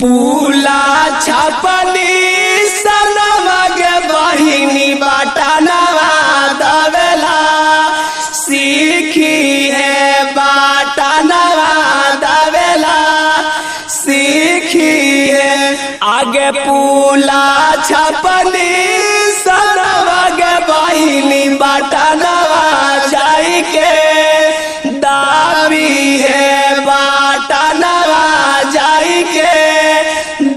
पूला छपनी सनवा के बहिनी बाटनवा दवेला सीखी है बाटनवा दवेला सीखी है आगे पूला छपनी सनवा के बहिनी बाटनवा जाई के दाबी है बाटनवा जाई के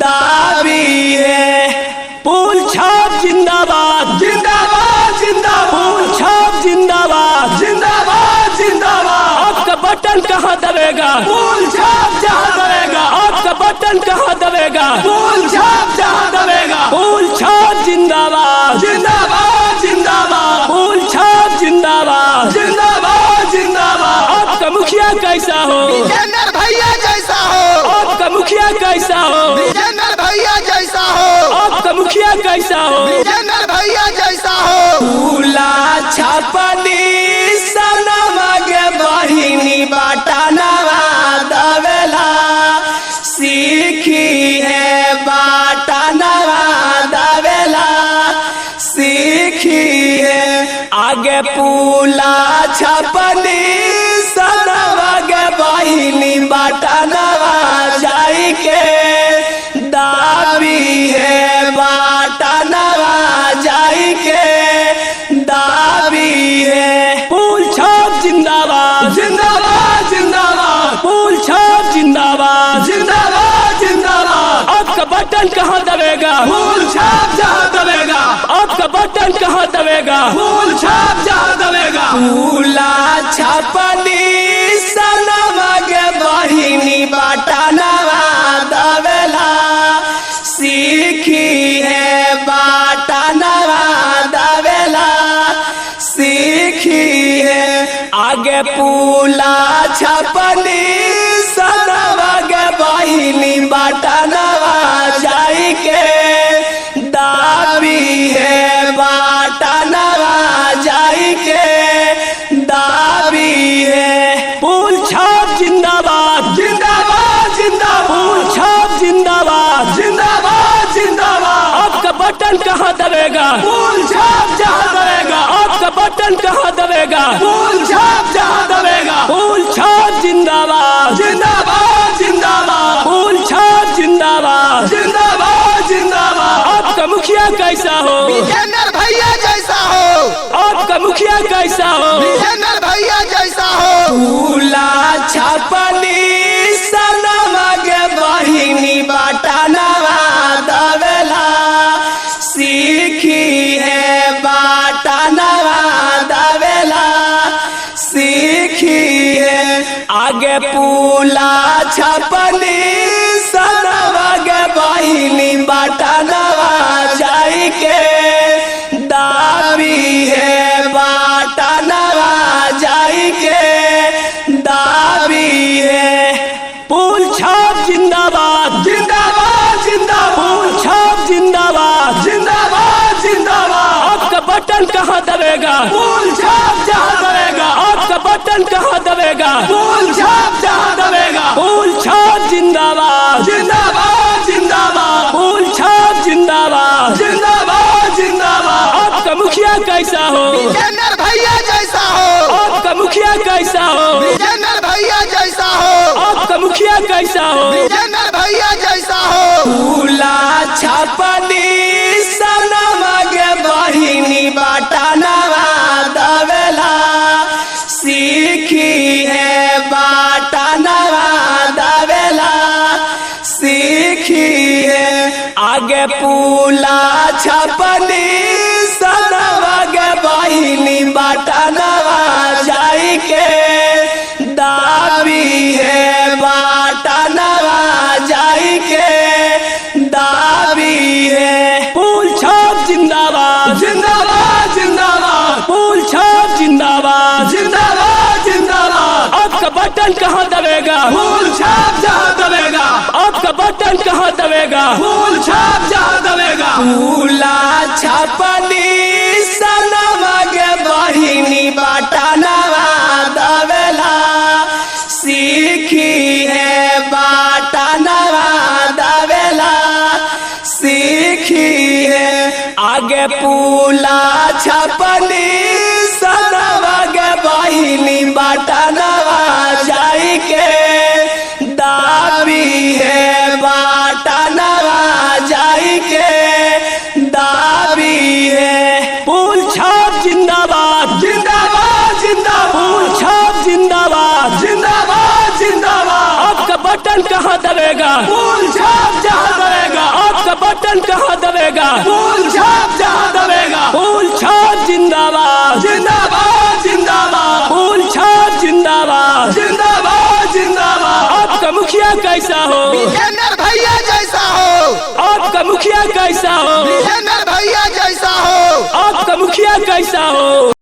दाबी है। पूल छाप जिंदाबाद जिंदाबाद जिंदाबाद, पूल छाप जिंदाबाद जिंदाबाद जिंदाबाद। आपका बटन कहाँ दबेगा, पूल छाप जहाँ दबेगा। आपका बटन कहाँ दबेगा, पूल छाप जहाँ दबेगा। पूल छाप जिंदाबाद जिंदाबाद जिंदाबाद, पूल छाप जिंदाबाद जिंदाबाद जिंदाबाद। आपका मुखिया कैसा हो, विजेंद्र भैया जैसा हो। आपका मुखिया कैसा हो, विजेंद्र भैया जैसा हो। आपका मुखिया कैसा हो, विजेंद्र भैया जैसा हो। पूला छपनी सनवा के बहिनी बाटनवा दवेला सीखी है बाटनवा दवेला सीखी है आगे पूला छपनी सनवा के बहिनी बाटनवा जाई के दाबी है बाटनवा जाई के दाबी है। पूल छाप जिंदाबाद जिंदाबाद जिंदाबाद, पूल छाप जिंदाबाद जिंदाबाद जिंदाबाद। आपका बटन कहाँ दबेगा, पूल छाप जहाँ दबेगा। आपका बटन कहाँ दबेगा, पूल छाप जहाँ दबेगा। पूला छपनी सनवा के बहिनी बाटनवा दवेला सीखी है बाटनवा दवेला सीखी है आगे पूला छपनी सनवा के बहिनी बाटनवा जाई के दाबी है बाटनवा जाई के दाबी है। पूल छाप जिंदाबाद जिंदाबाद जिंदाबाद, पूल छाप जिंदाबाद जिंदाबाद जिंदाबाद। आपका बटन कहाँ दबेगा, पूल छाप जहाँ दबेगा। आपका बटन कहाँ दबेगा, पूल छाप जहाँ दबेगा। पूल छाप जिंदाबाद जिंदाबाद जिंदाबाद, पूल छाप जिंदाबाद जिंदाबाद जिंदाबाद। आपका मुखिया कैसा हो, विजेंद्र भैया जैसा हो। आपका मुखिया कैसा हो, विजेंद्र भैया जैसा हो। पूला छपनी सनवा के बहिनी बाटनवा दवेला सीखी है बाटनवा दवेला सीखी है आगे पूला छपनी सनवा के बहिनी बाटनवा जाई के दाबी है बाटनवा जाई के दाबी है। पूल छाप जिंदाबाद जिंदाबाद जिंदाबाद, पूल छाप जिंदाबाद जिंदाबाद जिंदाबाद। आपका बटन कहाँ दबेगा, पूल छाप जहाँ दबेगा। आपका बटन कहाँ दबेगा, पूल छाप जहाँ दबेगा। पूल छाप जिंदाबाद जिंदाबाद जिंदाबाद, पूल छाप जिंदाबाद जिंदाबाद जिंदाबाद। आपका मुखिया कैसा हो, विजेंद्र भैया जैसा हो। आपका मुखिया कैसा हो, विजेंद्र भैया जैसा हो। आपका मुखिया कैसा हो, विजेंद्र भैया जैसा हो। पूला छपनी सनवा के बहिनी बाटनवा दवेला सीखी है बाटनवा दवेला सीखी है आगे पूला छपनी सनवा के बहिनी बाटनवा जाई के दाबी है बाटनवा जाई के दाबी है। पूल छाप जिंदाबाद जिंदाबाद जिंदाबाद, पूल छाप जिंदाबाद जिंदाबाद जिंदाबाद। आपका बटन कहाँ दबेगा, पूल छाप जहाँ दबेगा। आपका बटन कहाँ दबेगा, पूल छाप जहाँ दबेगा। पूला छपनी सनवा के बहिनी बाटनवा दवेला सीखी है बाटनवा दवे आगे पुला छपनी सनवा गे बहिनी बाटनवा जाई के दाबी है बाटनवा जाई के दाबी है। फूल छाप जिंदाबाद जिंदाबाद जिंदाबाद, फूल छाप जिंदाबाद जिंदाबाद जिंदाबाद। आपका बटन कहाँ दबेगा, फूल छाप जहाँ दबेगा। आपका बटन कहाँ दबेगा, फूल छाप जहाँ दबेगा। फूल छाप जिंदाबाद जिंदाबाद जिंदाबाद, फूल छाप जिंदाबाद जिंदाबाद जिंदाबाद। आपका मुखिया कैसा हो, विजेंद्र भैया जैसा हो। आपका मुखिया कैसा हो, विजेंद्र भैया जैसा हो। आपका मुखिया कैसा हो।